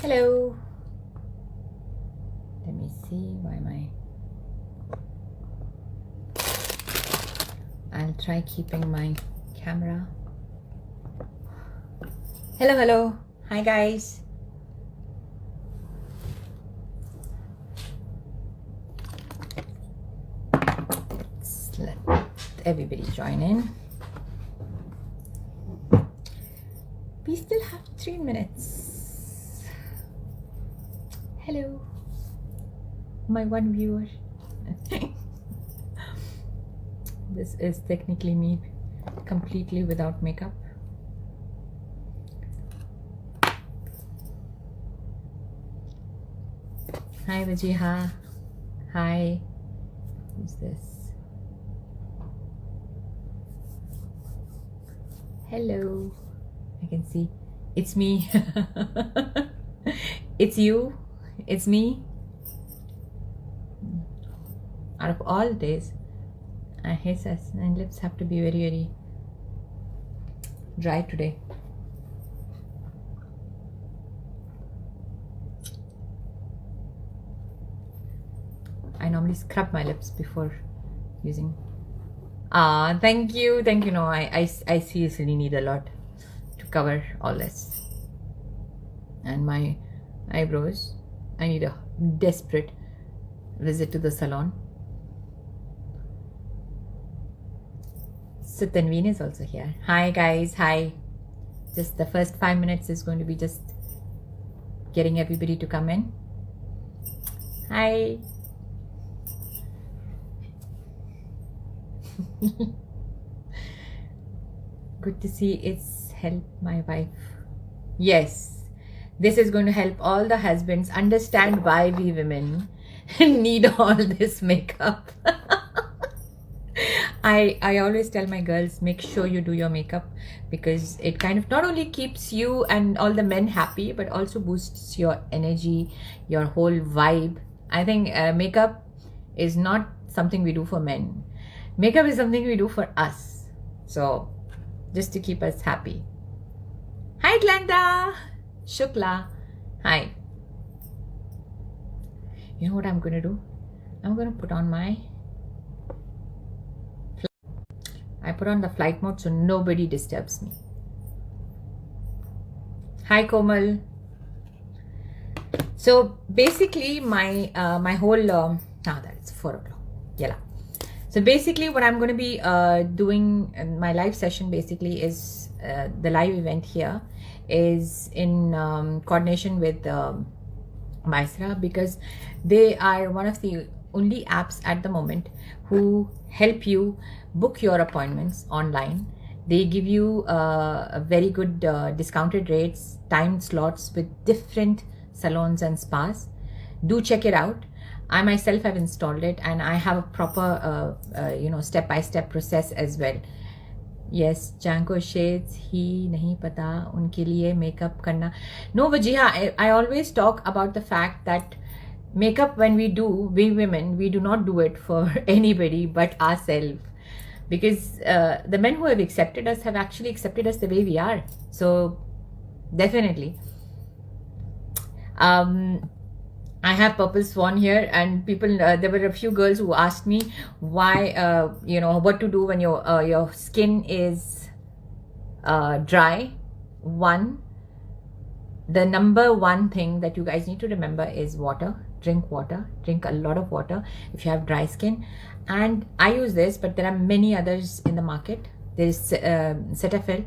Hello. Let me see. Why am I'll try keeping my camera. Hello. Hi guys. Let's let everybody join in. We still have 3 minutes. Hello, my one viewer. This is technically me completely without makeup. Hi Vajiha. Hi. Who's this? Hello. I can see. It's me. It's you. It's me. Out of all days, his and lips have to be very, very dry today. I normally scrub my lips before using. Thank you. No, I seriously need a lot to cover all this. And my eyebrows, I need a desperate visit to the salon. So Tanveen is also here. Hi guys, hi. Just the first 5 minutes is going to be just getting everybody to come in. Hi. Good to see it's helped my wife. Yes, this is going to help all the husbands understand why we women need all this makeup. I always tell my girls, make sure you do your makeup, because it kind of not only keeps you and all the men happy, but also boosts your energy, your whole vibe. I think makeup is not something we do for men. Makeup is something we do for us. So just to keep us happy. Hi Glenda. Shukla. Hi. You know what I'm going to do? I'm going to put on I put on the flight mode so nobody disturbs me. Hi Komal. So basically my whole that's 4 o'clock. Yeah. So basically what I'm going to be doing in my live session basically is the live event here is in coordination with Mysra, because they are one of the only apps at the moment who help you book your appointments online. They give you a very good discounted rates, time slots with different salons and spas. Do check it out. I myself have installed it and I have a proper step-by-step process as well. Yes, Janko shades ही नहीं पता उनके लिए makeup करना. No, Vajiha, I always talk about the fact that makeup, when we do, we women, we do not do it for anybody but ourselves, because the men who have accepted us have actually accepted us the way we are. So definitely. I have Purple Swan here, and people, there were a few girls who asked me why, what to do when your skin is dry. The number one thing that you guys need to remember is water. Drink water. Drink a lot of water if you have dry skin. And I use this, but there are many others in the market. There is Cetaphil.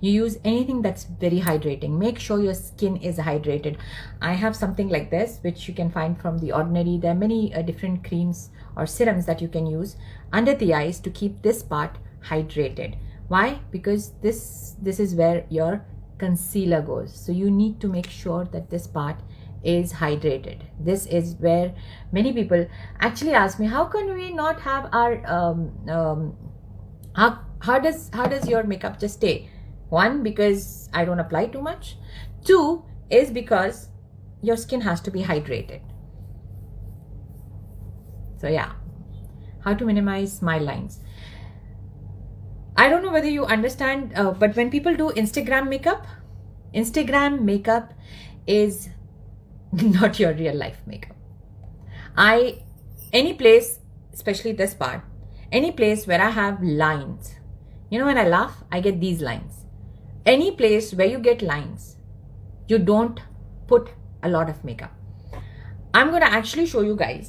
You use anything that's very hydrating. Make sure your skin is hydrated. I have something like this, which you can find from The Ordinary. There are many different creams or serums that you can use under the eyes to keep this part hydrated. Why? Because this is where your concealer goes. So you need to make sure that this part is hydrated. This is where many people actually ask me, how can we not have our how does your makeup just stay? One, because I don't apply too much. Two is because your skin has to be hydrated. So yeah, how to minimize smile lines. I don't know whether you understand, but when people do Instagram makeup is not your real life makeup. Any place, especially this part, any place where I have lines, you know, when I laugh, I get these lines. Any place where you get lines, you don't put a lot of makeup. I'm going to actually show you guys,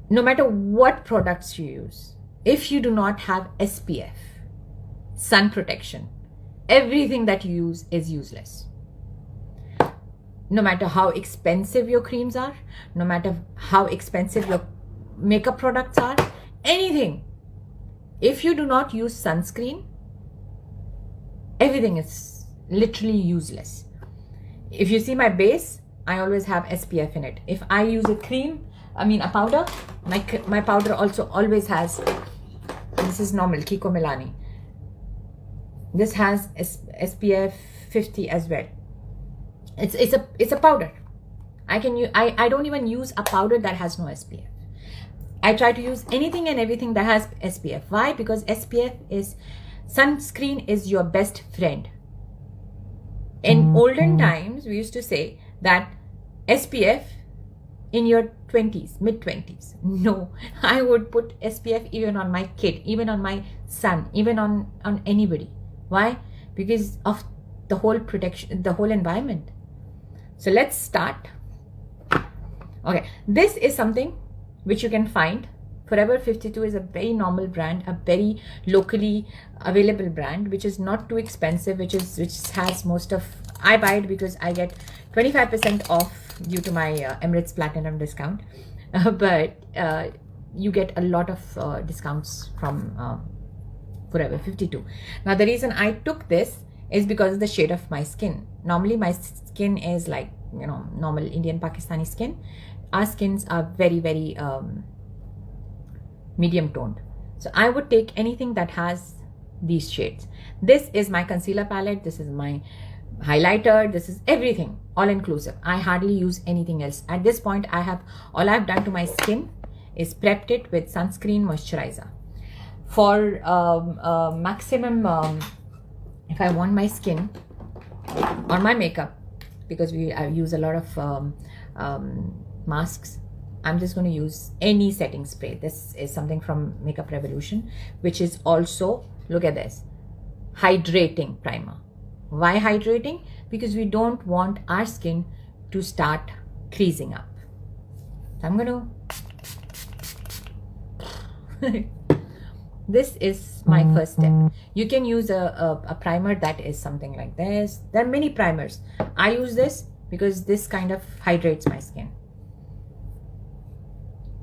no matter what products you use, if you do not have SPF, sun protection, everything that you use is useless. No matter how expensive your creams are, no matter how expensive your makeup products are, anything, if you do not use sunscreen, everything is literally useless. If you see my base, I always have SPF in it. If I use a cream, a powder, my powder also always has, this is normal, Kiko Milani. This has SPF 50 as well. It's a powder. I don't even use a powder that has no SPF. I try to use anything and everything that has SPF. Why? Because sunscreen is your best friend. In olden times, we used to say that SPF in your 20s, mid-20s. No, I would put SPF even on my kid, even on my son, even on anybody. Why? Because of the whole protection, the whole environment. So let's start. Okay, this is something which you can find. Forever 52 is a very normal brand, a very locally available brand, which is not too expensive, which has most of, I buy it because I get 25% off due to my Emirates Platinum discount. But you get a lot of discounts from Forever 52. Now the reason I took this is because of the shade of my skin. Normally my skin is like, you know, normal Indian Pakistani skin. Our skins are very, very medium toned. So I would take anything that has these shades. This is my concealer palette. This is my highlighter. This is everything, all inclusive. I hardly use anything else. At this point, all I've done to my skin is prepped it with sunscreen moisturizer. For maximum, if I want my skin or my makeup, because I use a lot of masks, I'm just going to use any setting spray. This is something from Makeup Revolution, which is also, look at this, hydrating primer. Why hydrating? Because we don't want our skin to start creasing up. So I'm going to this is my first step. You can use a primer that is something like this. There are many primers. I use this because this kind of hydrates my skin.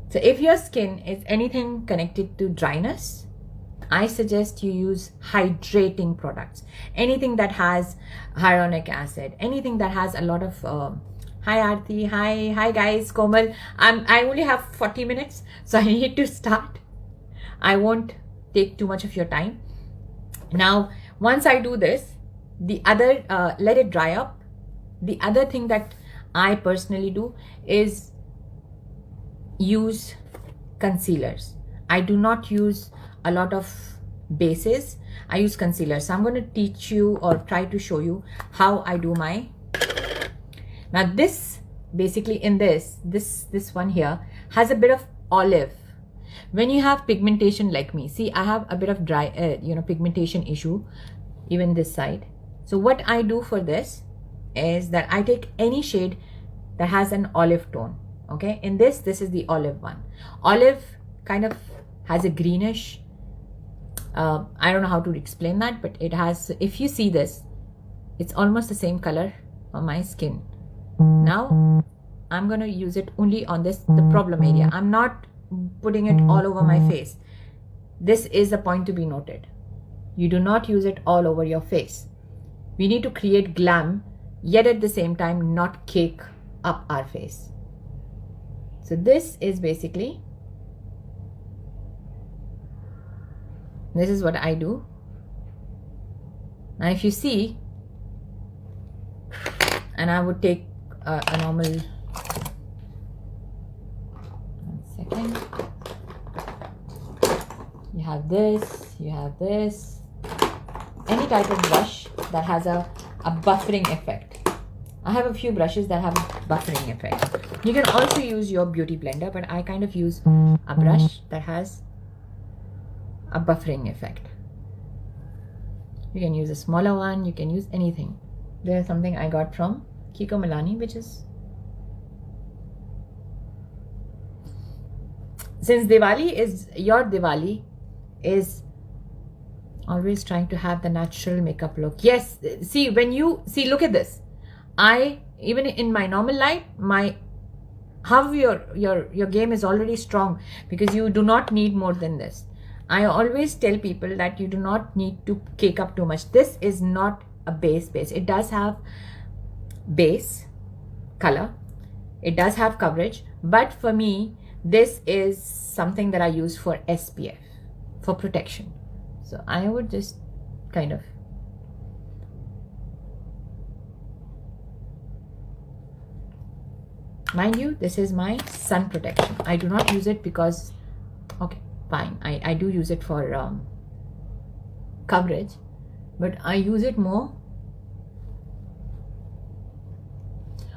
So if your skin is anything connected to dryness, I suggest you use hydrating products. Anything that has hyaluronic acid, anything that has a lot of hi Aarti, hi guys, Komal. I only have 40 minutes, so I need to start. I won't take too much of your time. Now, once I do this, the other, let it dry up. The other thing that I personally do is use concealers. I do not use a lot of bases. I use concealer. So I'm going to teach you or try to show you how I do my. Now this basically in this one here has a bit of olive. When you have pigmentation like me, see I have a bit of dry pigmentation issue even this side. So what I do for this is that I take any shade that has an olive tone. Okay, in this is the olive one. Olive kind of has a greenish, I don't know how to explain that, but it has, if you see this, it's almost the same color on my skin. Now I'm going to use it only on the problem area. I'm not putting it all over my face. This is a point to be noted. You do not use it all over your face. We need to create glam, yet at the same time not cake up our face. So this is basically, this is what I do. Now if you see, and I would take a normal, 1 second. You have this, any type of brush that has a buffering effect. I have a few brushes that have a buffering effect. You can also use your beauty blender, but I kind of use a brush that has a buffering effect. You can use a smaller one, you can use anything. There's something I got from Kiko Milani, which is, since Diwali is your Diwali, is always trying to have the natural makeup look. Yes, see, when you see, look at this. I, even in my normal life, how your game is already strong, because you do not need more than this. I always tell people that you do not need to cake up too much. This is not a base. It does have base color, it does have coverage, but for me this is something that I use for SPF, for protection. So I would just kind of, mind you, this is my sun protection. I do not use it because, okay, fine, I do use it for coverage, but I use it more.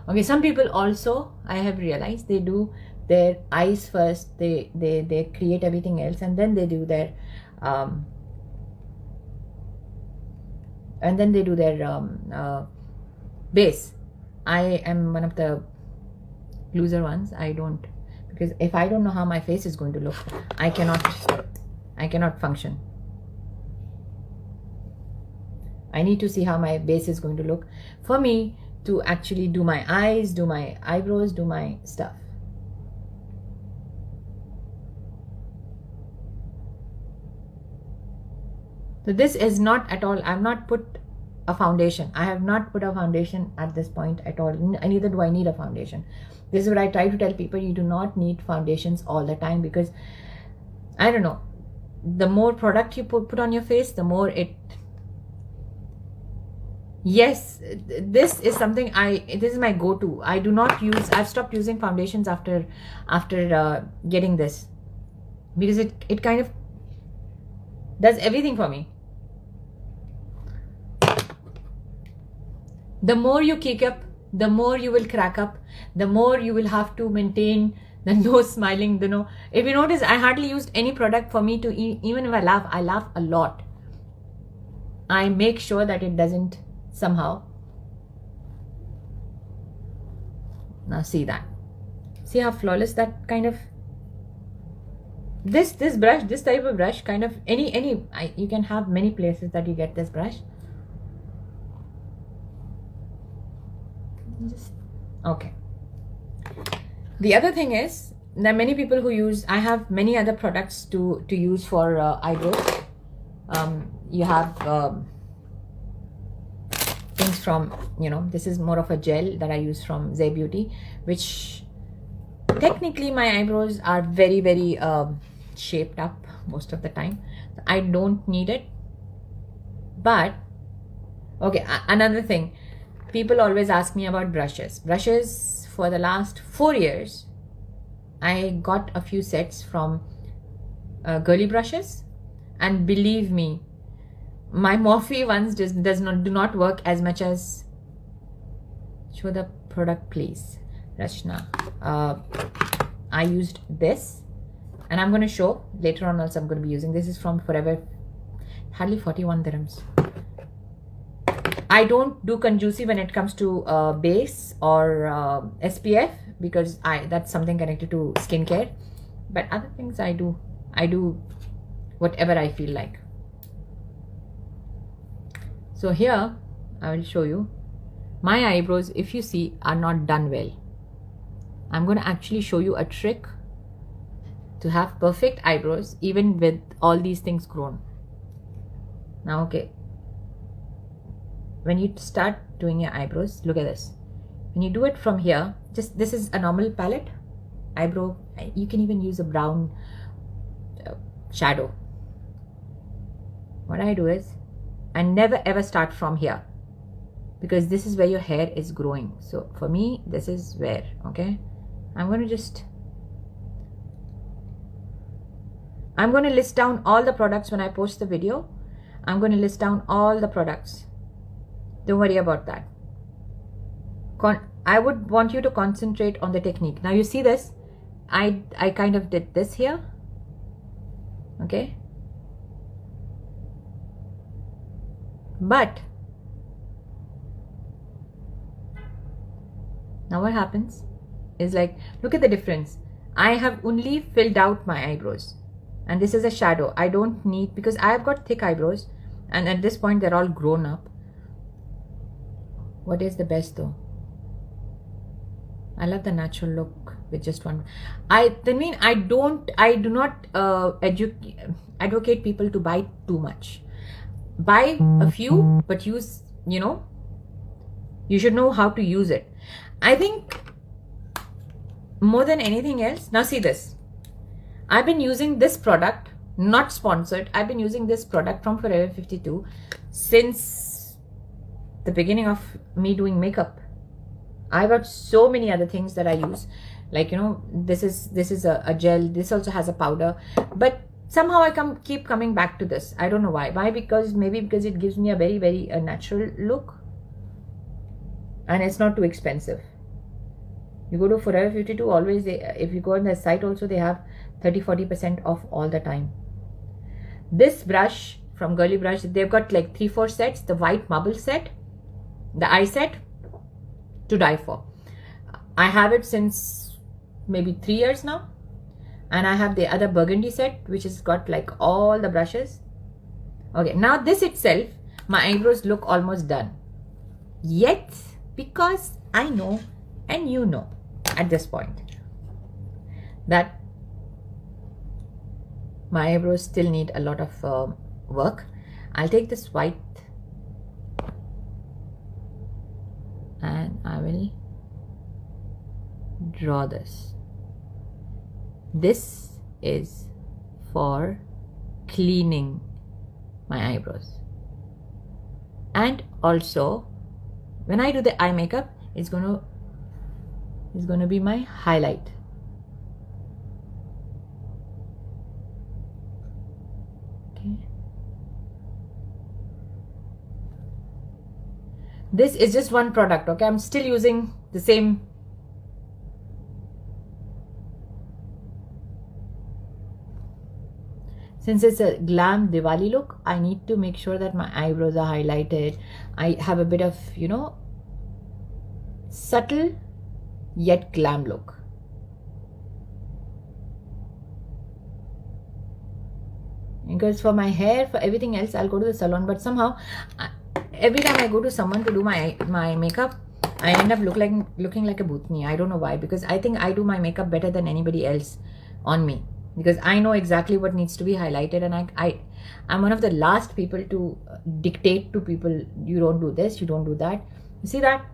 Okay, some people also, I have realized, they do their eyes first, they create everything else, and then they do their base. I am one of the loser ones. I don't, because if I don't know how my face is going to look, I cannot function. I need to see how my base is going to look for me to actually do my eyes, do my eyebrows, do my stuff. So this is not at all, I have not put a foundation. I have not put a foundation at this point at all. Neither do I need a foundation. This is what I try to tell people. You do not need foundations all the time, because I don't know, the more product you put on your face, the more it, yes, this is something this is my go-to. I do not use, I've stopped using foundations after getting this, because it kind of does everything for me. The more you kick up, the more you will crack up, the more you will have to maintain the nose smiling, the nose. If you notice, I hardly used any product for me to even if I laugh a lot. I make sure that it doesn't somehow. Now see that. See how flawless that kind of, this brush, this type of brush, kind of you can have many places that you get this brush. Just, okay. The other thing is, there are many people who use, I have many other products to use for eyebrows. You have things from, this is more of a gel that I use from Zay Beauty, which technically my eyebrows are very, very shaped up most of the time. I don't need it. But okay, another thing, people always ask me about brushes. For the last 4 years, I got a few sets from Girly Brushes, and believe me, my Morphe ones do not work as much as, show the product please, Rachna. I used this, and I'm going to show later on also. I'm going to be using this. Is from Forever, hardly 41 dirhams. I don't do conjuicy when it comes to base or SPF, because that's something connected to skincare. But other things I do whatever I feel like. So here I will show you my eyebrows. If you see, are not done well. I'm going to actually show you a trick to have perfect eyebrows even with all these things grown. Now, okay, when you start doing your eyebrows, look at this. When you do it from here, just, this is a normal palette eyebrow. You can even use a brown shadow. What I do is, I never ever start from here, because this is where your hair is growing. So for me, this is where, okay, I'm going to list down all the products when I post the video. I'm going to list down all the products. Don't worry about that. I would want you to concentrate on the technique. Now you see this, I kind of did this here, okay, but now what happens is, like, look at the difference. I have only filled out my eyebrows, and this is a shadow. I don't need, because I have got thick eyebrows, and at this point they're all grown up. What is the best though? I love the natural look with just one. I do not advocate people to buy too much. Buy a few, but use, you should know how to use it. I think more than anything else, now see this. I've been using this product, not sponsored. I've been using this product from Forever 52 since the beginning of me doing makeup. I got so many other things that I use, like, this is a gel. This also has a powder, but somehow I keep coming back to this. I don't know why. Maybe because it gives me a very, very natural look, and it's not too expensive. You go to Forever 52, always if you go on their site also, they have 30-40% off all the time. This brush from Girly Brush, they've got like 3-4 sets. The white marble set, the eye set, to die for. I have it since maybe 3 years now, and I have the other burgundy set, which has got like all the brushes. Okay, now this itself, my eyebrows look almost done. Yet, because I know, and you know at this point, that my eyebrows still need a lot of work, I'll take this white and I will draw this. This is for cleaning my eyebrows, and also when I do the eye makeup, it's gonna be my highlight. Okay, this is just one product. Okay, I'm still using the same. Since it's a glam Diwali look, I need to make sure that my eyebrows are highlighted. I have a bit of, subtle yet glam look. Because for my hair, for everything else, I'll go to the salon. But somehow, every time I go to someone to do my makeup, I end up looking like a bhutni. I don't know why. Because I think I do my makeup better than anybody else on me. Because I know exactly what needs to be highlighted, and I'm one of the last people to dictate to people, you don't do this, you don't do that. You see that?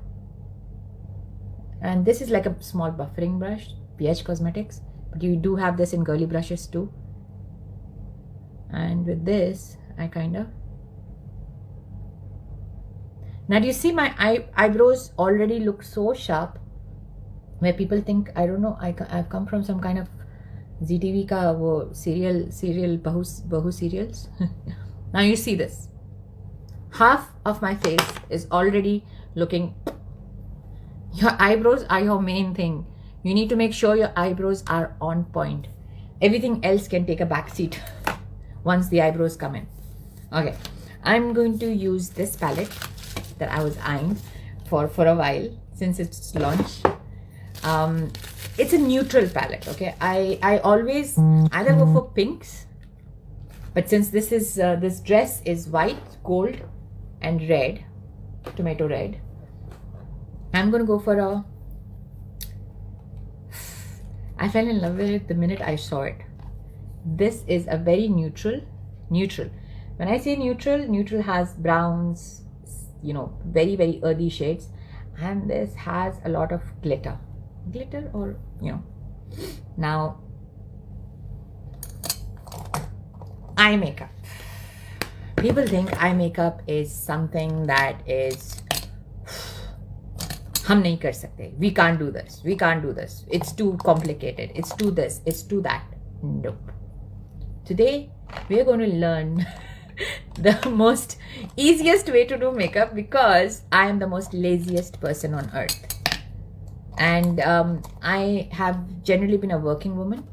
And this is like a small buffering brush, PH Cosmetics, but you do have this in girly brushes too. And with this, I kind of, now do you see my eyebrows already look so sharp, where people think, I don't know, I've come from some kind of ZTV ka wo serial bahu serials. Now you see this, half of my face is already looking. Your eyebrows are your main thing. You need to make sure your eyebrows are on point. Everything else can take a back seat once the eyebrows come in. Okay, I'm going to use this palette that I was eyeing for a while since its launch. It's a neutral palette. Okay, I always either go for pinks, but since this dress is white, gold, and red, tomato red, I'm gonna go for a. I fell in love with it the minute I saw it. This is a very neutral. When I say neutral has browns, very, very earthy shades, and this has a lot of glitter or now eye makeup. People think eye makeup is something that is hum nahi kar sakte, we can't do this, it's too complicated, it's too this, it's too that. Nope. Today we are going to learn the most easiest way to do makeup, because I am the most laziest person on earth. And I have generally been a working woman.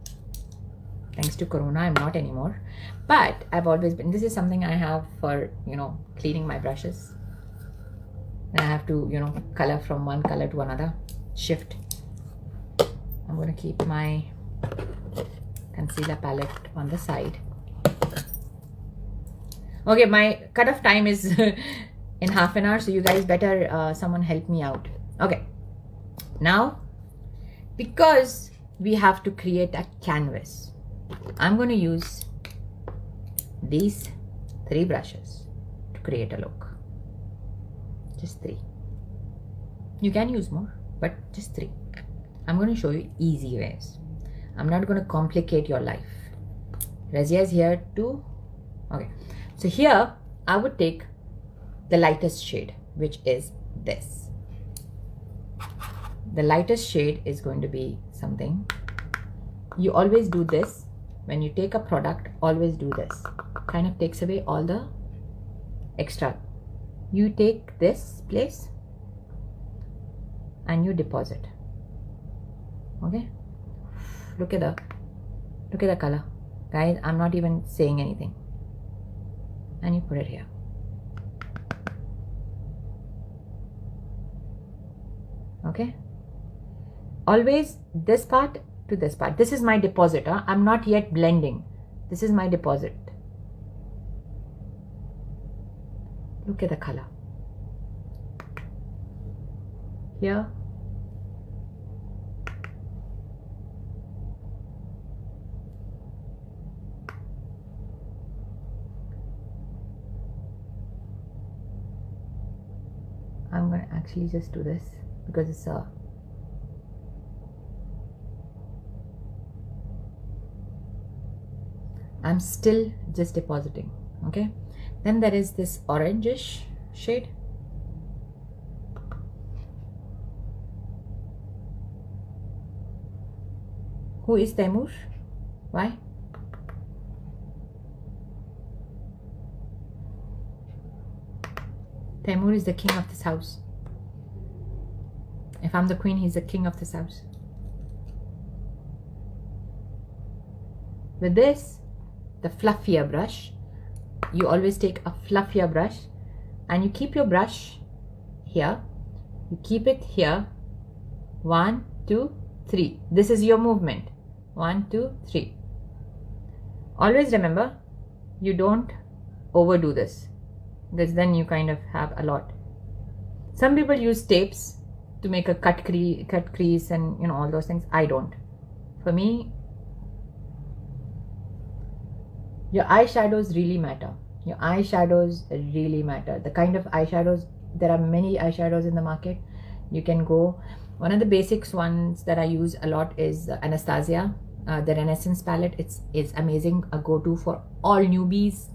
Thanks to Corona, I'm not anymore. But I've always been, this is something I have for, cleaning my brushes. I have to, color from one color to another, shift. I'm going to keep my concealer palette on the side. Okay, my cutoff time is in half an hour, so you guys better someone help me out. Okay, now because we have to create a canvas, I'm going to use these 3 brushes to create a look. Just 3. You can use more, but just 3. I'm going to show you easy ways. I'm not going to complicate your life. Razya is here too. Okay, so here I would take the lightest shade, which is this. The lightest shade is going to be something. You always do this when you take a product. Always do this. Kind of takes away all the extra. You take this place and you deposit. Okay, look at the color, guys. I'm not even saying anything. And you put it here. Okay, always this part to this part. This is my deposit. I'm not yet blending. This is my deposit. Look at the color here. I'm going to actually just do this because it's I'm still just depositing. Okay, then there is this orangish shade. Who is Taimur? Why? Taimur is the king of this house. If I'm the queen, he's the king of this house. With this, the fluffier brush, you always take a fluffier brush and you keep your brush here. You keep it here. 1, 2, 3. This is your movement. 1, 2, 3. Always remember, you don't overdo this, because then you kind of have a lot. Some people use tapes to make a cut crease and all those things. I don't. For me, your eyeshadows really matter. Your eyeshadows really matter. The kind of eyeshadows, there are many eyeshadows in the market. You can go. One of the basics ones that I use a lot is Anastasia, the Renaissance palette. It's amazing, a go-to for all newbies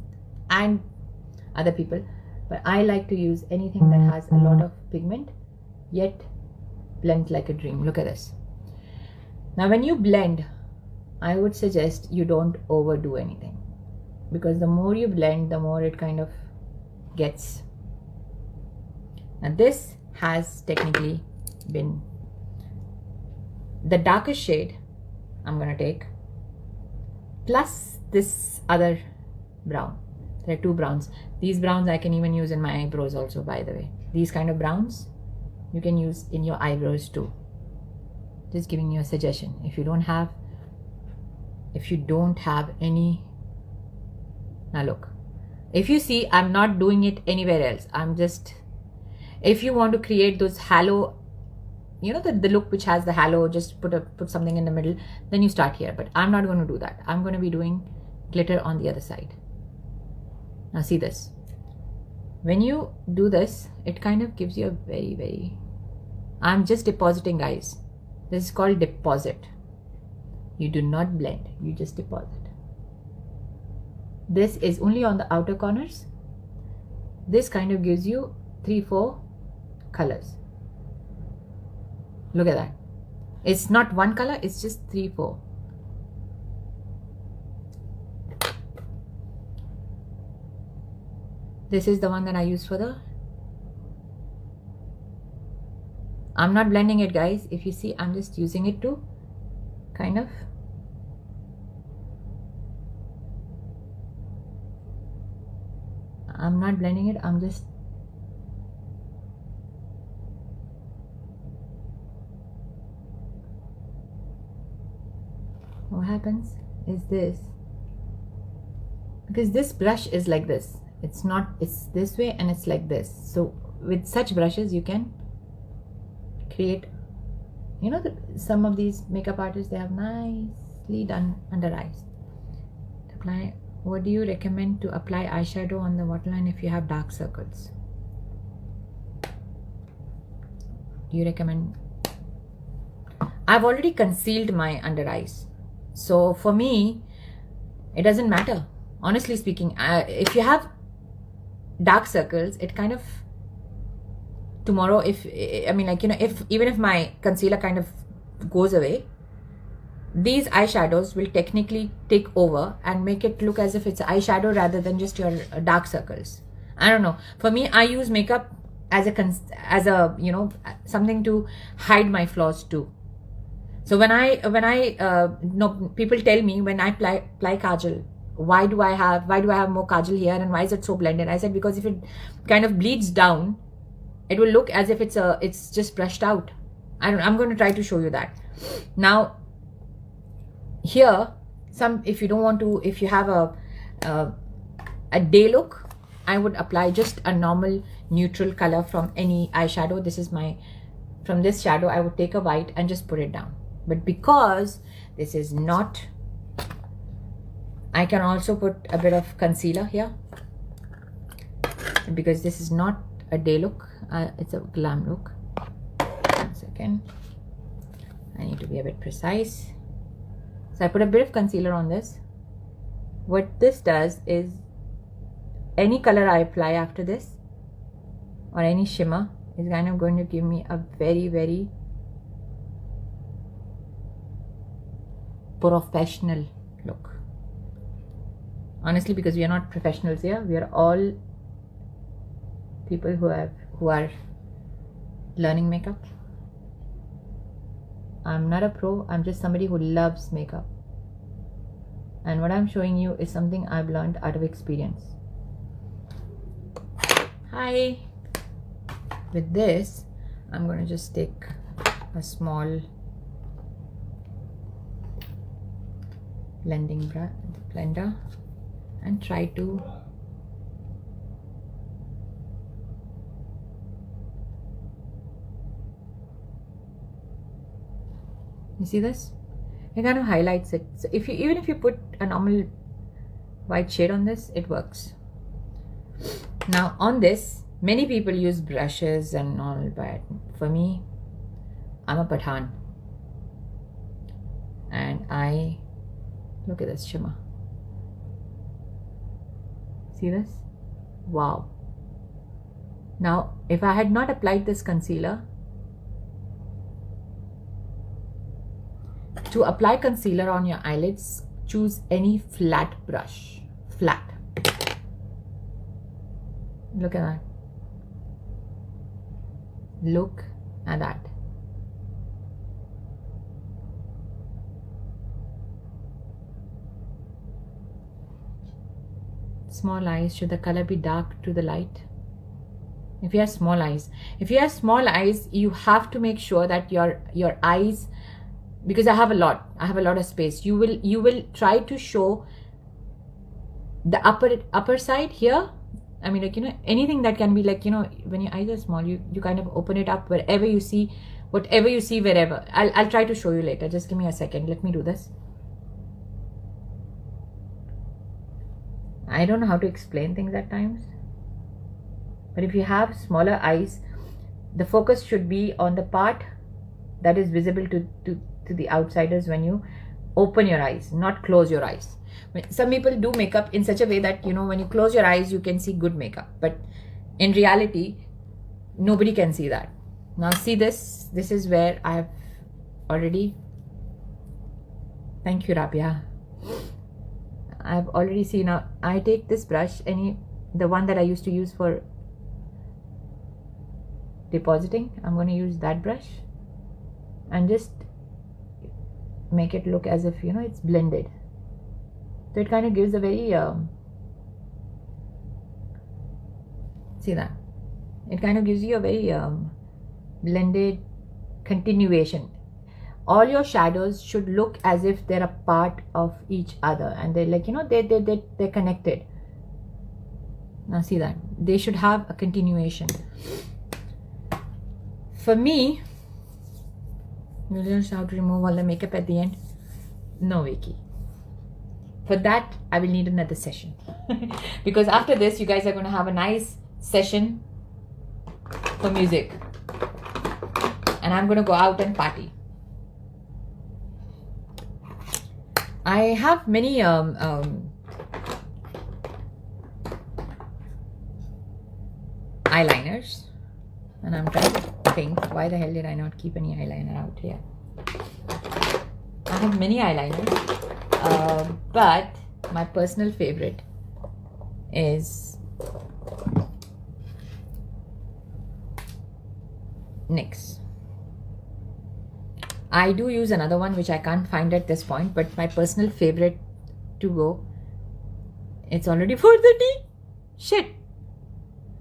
and other people. But I like to use anything that has a lot of pigment yet blends like a dream. Look at this. Now when you blend, I would suggest you don't overdo anything, because the more you blend, the more it kind of gets. Now this has technically been the darkest shade I'm going to take, plus this other brown. There are 2 browns. These browns I can even use in my eyebrows also, by the way. These kind of browns you can use in your eyebrows too. Just giving you a suggestion. If you don't have any, now look, if you see, I'm not doing it anywhere else. I'm just, if you want to create those halo, the look which has the halo, just put something in the middle, then you start here. But I'm not going to do that. I'm going to be doing glitter on the other side. Now see this. When you do this, it kind of gives you a very, I'm just depositing, guys. This is called deposit. You do not blend, you just deposit. This is only on the outer corners. This kind of gives you 3-4 colors. Look at that. It's not one color, it's just 3-4. This is the one that I use for the I'm not blending it, guys. If you see, I'm just using it to kind of I'm not blending it, I'm just what happens is this, because this brush is like this, it's not, it's this way and it's like this. So with such brushes you can create, you know, some of these makeup artists, they have nicely done under eyes. To apply, what do you recommend to apply eyeshadow on the waterline if you have dark circles? Do you recommend? I've already concealed my under eyes, so for me it doesn't matter, honestly speaking. If you have dark circles, it kind of, tomorrow, if I mean, like, you know, if even if my concealer kind of goes away, these eyeshadows will technically take over and make it look as if it's eyeshadow rather than just your dark circles. I don't know, for me, I use makeup as a you know, something to hide my flaws too. So when I no, people tell me when I apply kajal, why do I have more kajal here and why is it so blended? I said, because if it kind of bleeds down, it will look as if it's just brushed out. I'm going to try to show you that. Now here, if you don't want to, if you have a day look, I would apply just a normal neutral color from any eyeshadow. This is from this shadow, I would take a white and just put it down. But because this is not, I can also put a bit of concealer here, because this is not a day look, it's a glam look. 1 second, I need to be a bit precise. So I put a bit of concealer on this. What this does is, any color I apply after this or any shimmer is kind of going to give me a very, very professional look. Honestly, because we are not professionals here, we are all people who are learning makeup. I'm not a pro, I'm just somebody who loves makeup, and what I'm showing you is something I've learned out of experience. Hi. With this, I'm going to just take a small blender and try to you see this? It kind of highlights it. So even if you put a normal white shade on this, it works. Now on this, many people use brushes and all, but for me, I'm a Pathan, and I look at this shimmer. See this? Wow. Now if I had not applied this concealer, to apply concealer on your eyelids, choose any flat brush. Flat. Look at that. Look at that. Small eyes, should the color be dark to the light? If you have small eyes, you have to make sure that your eyes, because I have a lot of space, you will try to show the upper side here. I mean, like, you know, anything that can be, like, you know, when your eyes are small, you kind of open it up wherever you see, whatever you see, wherever. I'll try to show you later. Just give me a second. Let me do this. I don't know how to explain things at times, but if you have smaller eyes, the focus should be on the part that is visible to the outsiders when you open your eyes, not close your eyes. Some people do makeup in such a way that, you know, when you close your eyes you can see good makeup, but in reality nobody can see that. Now see this is where I have already, thank you Rabia, I've already seen. Now I take this brush, the one that I used to use for depositing, I'm going to use that brush and just make it look as if, it's blended. So it kind of gives a very, see that? It kind of gives you a very blended continuation. All your shadows should look as if they're a part of each other and they're like, they're connected. Now see that? They should have a continuation. For me, you learn how to remove all the makeup at the end. No, Vicky. For that, I will need another session. Because after this, you guys are going to have a nice session for music. And I'm going to go out and party. I have many eyeliners. And I'm trying to think, why the hell did I not keep any eyeliner out here? I have many eyeliners, but my personal favorite is NYX. I do use another one which I can't find at this point, but my personal favorite to go. It's already 4:30. Shit.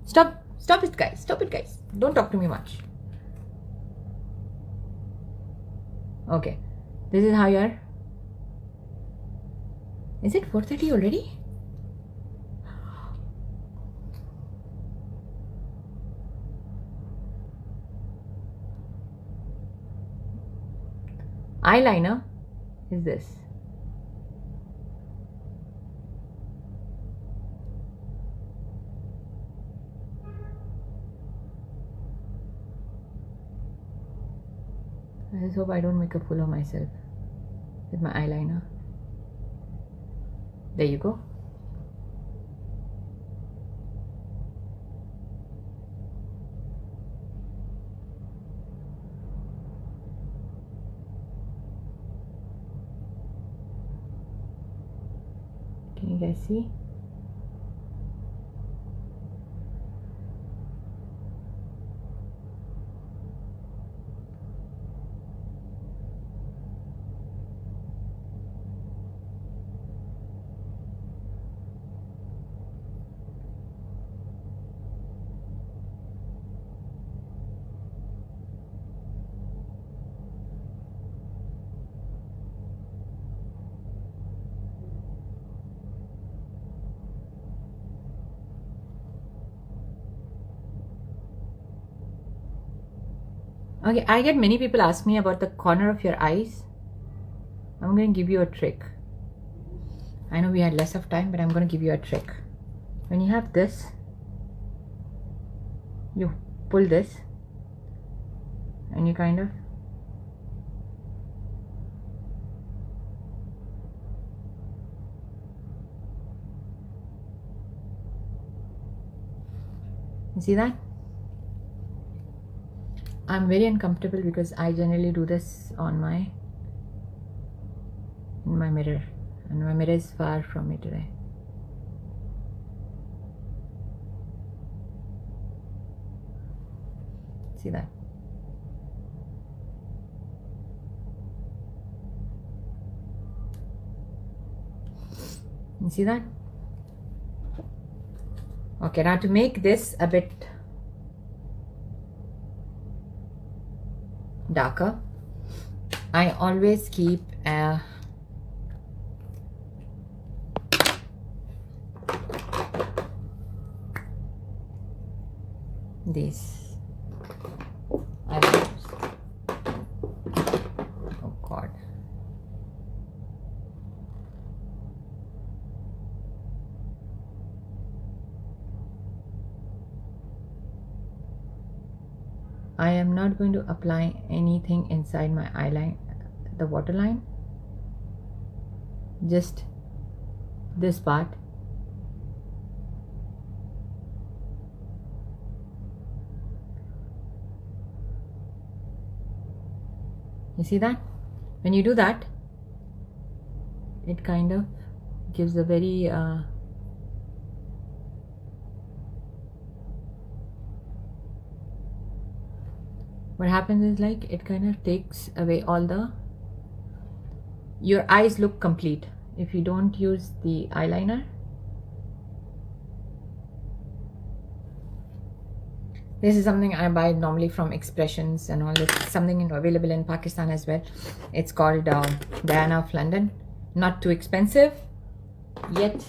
Stop it, guys. Stop it, guys. Don't talk to me much. Okay. This is how you're. Is it 4:30 already? Eyeliner is this. I just hope I don't make a fool of myself with my eyeliner. There you go. Can you guys see? Okay, I get many people ask me about the corner of your eyes. I'm going to give you a trick. I know we had less of time, but I'm going to give you a trick. When you have this, you pull this and you kind of you see that? I'm very uncomfortable because I generally do this on my mirror, and my mirror is far from me today. See that? You see that? Okay, now to make this a bit darker, I always keep these eyeliners. Oh God. I am not going to apply anything inside my eyeline, the waterline, just this part. You see that? When you do that, it kind of gives a very what happens is like it kind of takes away all the, your eyes look complete if you don't use the eyeliner. This is something I buy normally from Expressions and all this. Something available in Pakistan as well. It's called Diana of London. Not too expensive yet.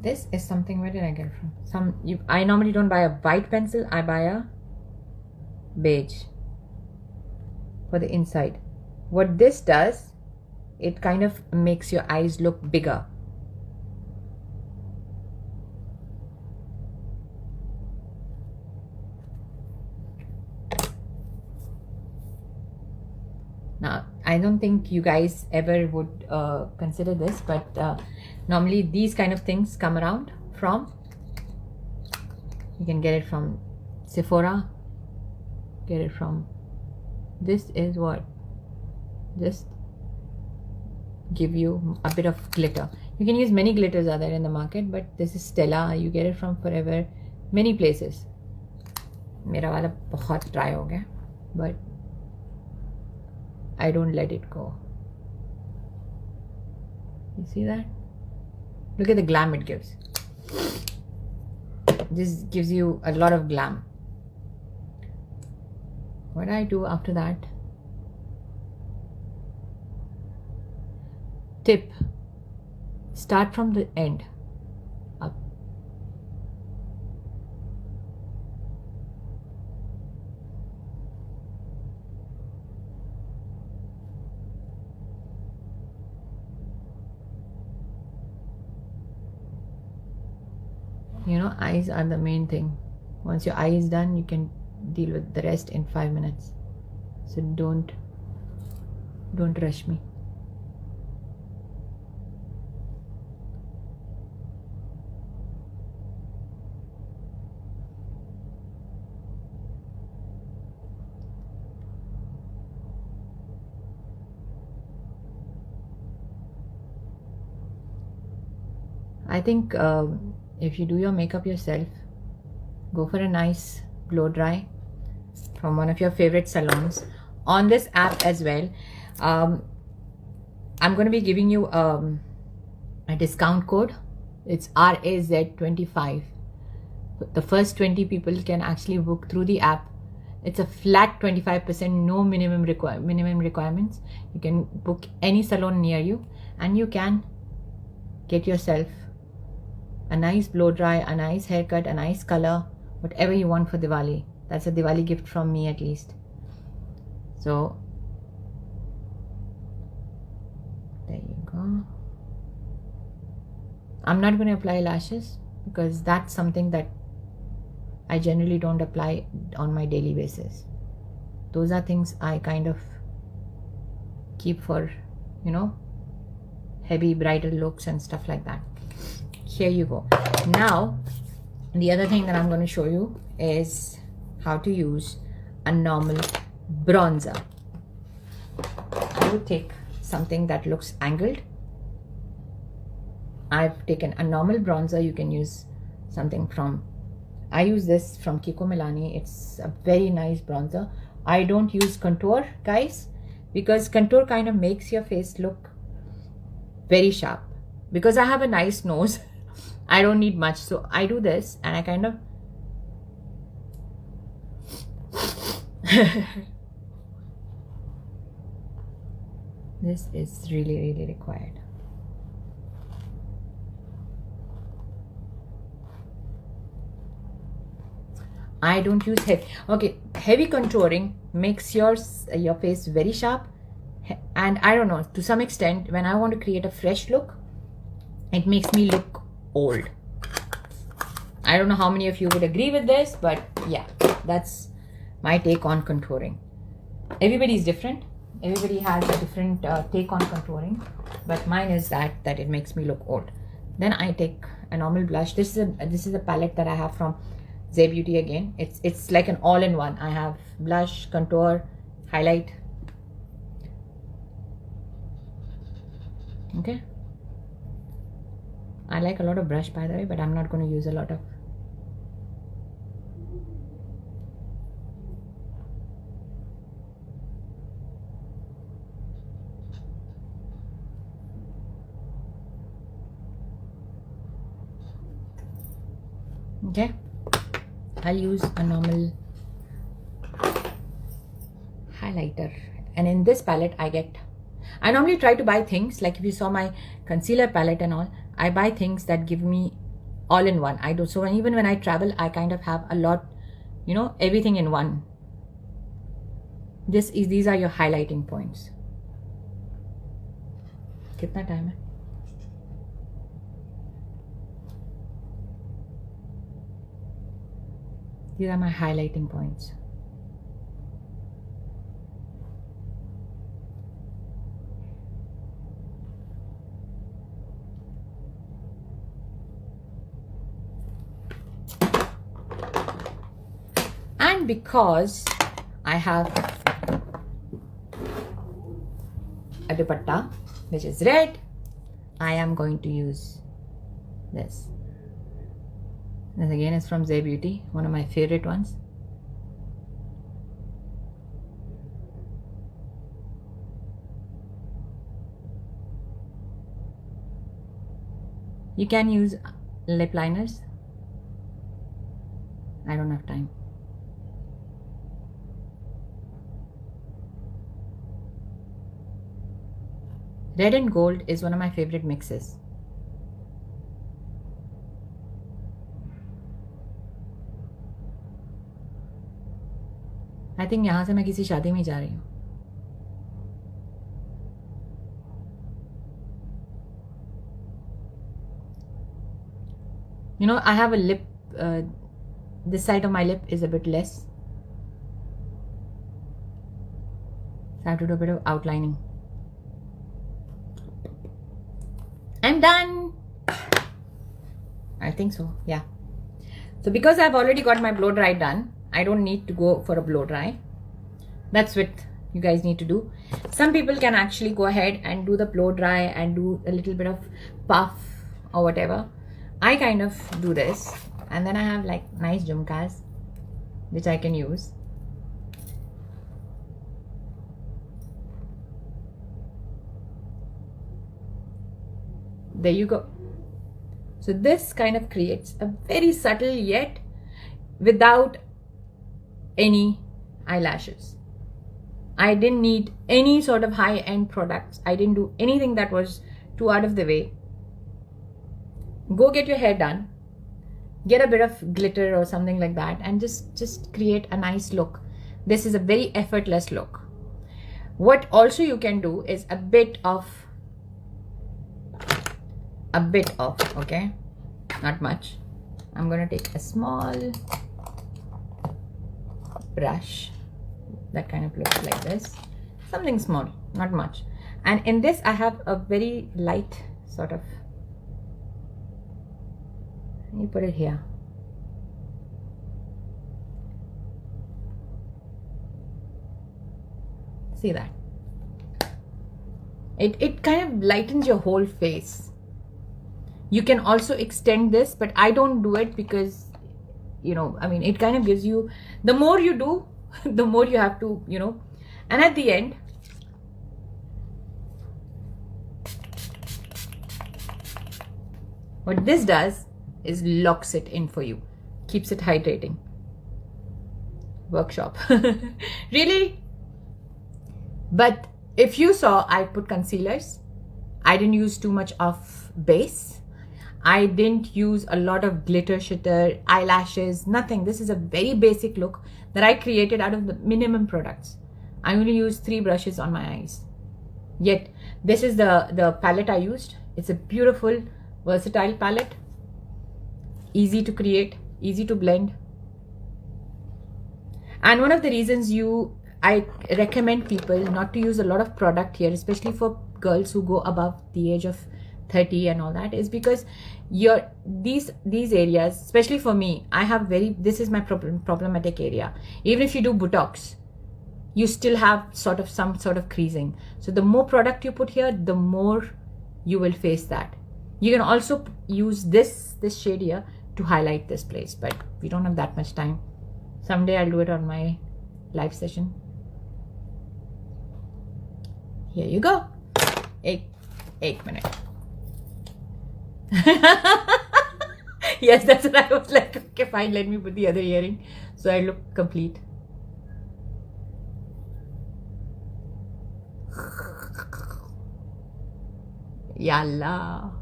This is something, where did I get it from? I normally don't buy a white pencil. I buy a beige for the inside. What this does, it kind of makes your eyes look bigger. Now, I don't think you guys ever would consider this, but normally these kind of things come around from, you can get it from Sephora, get it from, this is what, just give you a bit of glitter. You can use many glitters are there in the market, but this is Stella. You get it from Forever, many places. मेरा वाला बहुत dry हो गया, but I don't let it go. You see that? Look at the glam it gives. This gives you a lot of glam. What I do after that? Tip. Start from the end up. You know, eyes are the main thing. Once your eye is done, you can deal with the rest in 5 minutes. So don't rush me. I think if you do your makeup yourself, go for a nice blow dry from one of your favorite salons on this app as well. I'm going to be giving you a discount code. It's RAZ25. The first 20 people can actually book through the app. It's a flat 25%, no minimum requirements. You can book any salon near you and you can get yourself a nice blow dry, a nice haircut, a nice color, whatever you want for Diwali. That's a Diwali gift from me at least. So there you go. I'm not going to apply lashes because that's something that I generally don't apply on my daily basis. Those are things I kind of keep for, you know, heavy bridal looks and stuff like that. Here you go. Now, the other thing that I'm going to show you is how to use a normal bronzer. I would take something that looks angled. I've taken a normal bronzer. You can use something from, I use this from Kiko Milani. It's a very nice bronzer. I don't use contour, guys, because contour kind of makes your face look very sharp. Because I have a nice nose, I don't need much, so I do this and I kind of this is really required. I don't use heavy. Okay, heavy contouring makes your face very sharp, and I don't know, to some extent when I want to create a fresh look, it makes me look old. I don't know how many of you would agree with this, but yeah, that's my take on contouring. Everybody is different. Everybody has a different take on contouring, but mine is that it makes me look old. Then I take a normal blush. This is a palette that I have from Zay Beauty again. It's like an all-in-one. I have blush, contour, highlight. Okay, I like a lot of brush, by the way, but I'm not going to use a lot of. Okay, I'll use a normal highlighter, and in this palette I normally try to buy things like, if you saw my concealer palette and all, I buy things that give me all in one. I do. So even when I travel, I kind of have a lot, you know, everything in one. These are your highlighting points. Kitna time hai? These are my highlighting points. And because I have a dupatta which is red, I am going to use this. This again is from Zay Beauty, one of my favorite ones. You can use lip liners. I don't have time. Red and gold is one of my favorite mixes. I think यहाँ से मैं किसी शादी में जा रही हूँ. You know, I have a lip, this side of my lip is a bit less. So I have to do a bit of outlining. I'm done. I think so, yeah. So because I've already got my blow dry done, I don't need to go for a blow dry. That's what you guys need to do. Some people can actually go ahead and do the blow dry and do a little bit of puff or whatever. I kind of do this, and then I have like nice jhumkas which I can use. There you go. So this kind of creates a very subtle yet without any eyelashes. I didn't need any sort of high-end products. I didn't do anything that was too out of the way. Go get your hair done, get a bit of glitter or something like that, and just create a nice look. This is a very effortless look. What also you can do is a bit of, okay, not much. I'm gonna take a small brush that kind of looks like this, something small, not much. And in this I have a very light sort of, you put it here. See that? It kind of lightens your whole face. You can also extend this, but I don't do it because, you know, I mean, it kind of gives you, the more you do, the more you have to, you know, and at the end, what this does is locks it in for you, keeps it hydrating. Workshop. Really? But if you saw, I put concealers. I didn't use too much of base. I didn't use a lot of glitter shitter, eyelashes, nothing. This is a very basic look that I created out of the minimum products. I only used 3 brushes on my eyes. Yet, this is the palette I used. It's a beautiful, versatile palette. Easy to create, easy to blend. And one of the reasons I recommend people not to use a lot of product here, especially for girls who go above the age of 30 and all that, is because these areas, especially for me, this is my problematic area. Even if you do Botox, you still have some sort of creasing. So the more product you put here, the more you will face that. You can also use this shade here to highlight this place, but we don't have that much time. Someday I'll do it on my live session. Here you go. Eight minutes. Yes, that's what I was like. Okay, fine, let me put the other earring so I look complete. Yalla.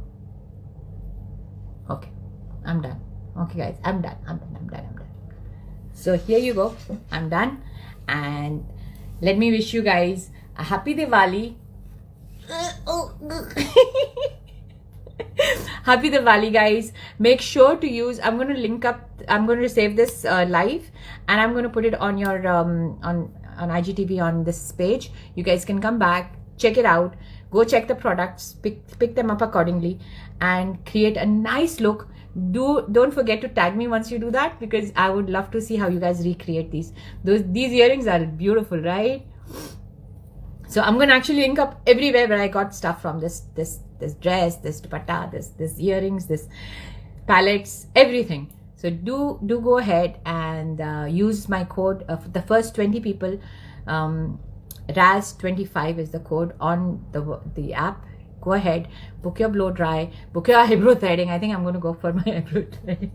Okay, I'm done. Okay, guys, I'm done. So here you go. I'm done. And let me wish you guys a happy Diwali. Happy Diwali, guys. Make sure to use, I'm going to save this live, and I'm going to put it on your on IGTV on this page. You guys can come back, check it out, go check the products, pick them up accordingly, and create a nice look. Don't forget to tag me once you do that, because I would love to see how you guys recreate these. These earrings are beautiful, right? So I'm going to actually link up everywhere where I got stuff from. This dress, this dupatta, this earrings, this palettes, everything. So do go ahead and use my code. For the first 20 people, Raz25 is the code on the app. Go ahead, book your blow dry, book your eyebrow threading. I think I'm going to go for my eyebrow threading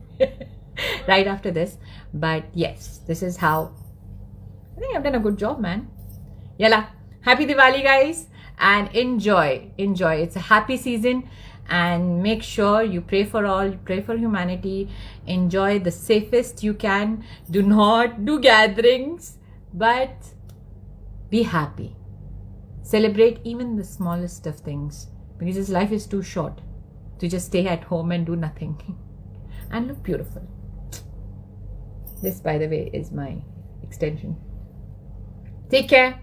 right after this. But yes, this is how. I think I've done a good job, man. Yalla. Happy Diwali, guys, and enjoy. It's a happy season, and make sure you pray for all, pray for humanity. Enjoy the safest you can. Do not do gatherings, but be happy. Celebrate even the smallest of things, because this life is too short to just stay at home and do nothing and look beautiful. This, by the way, is my extension. Take care.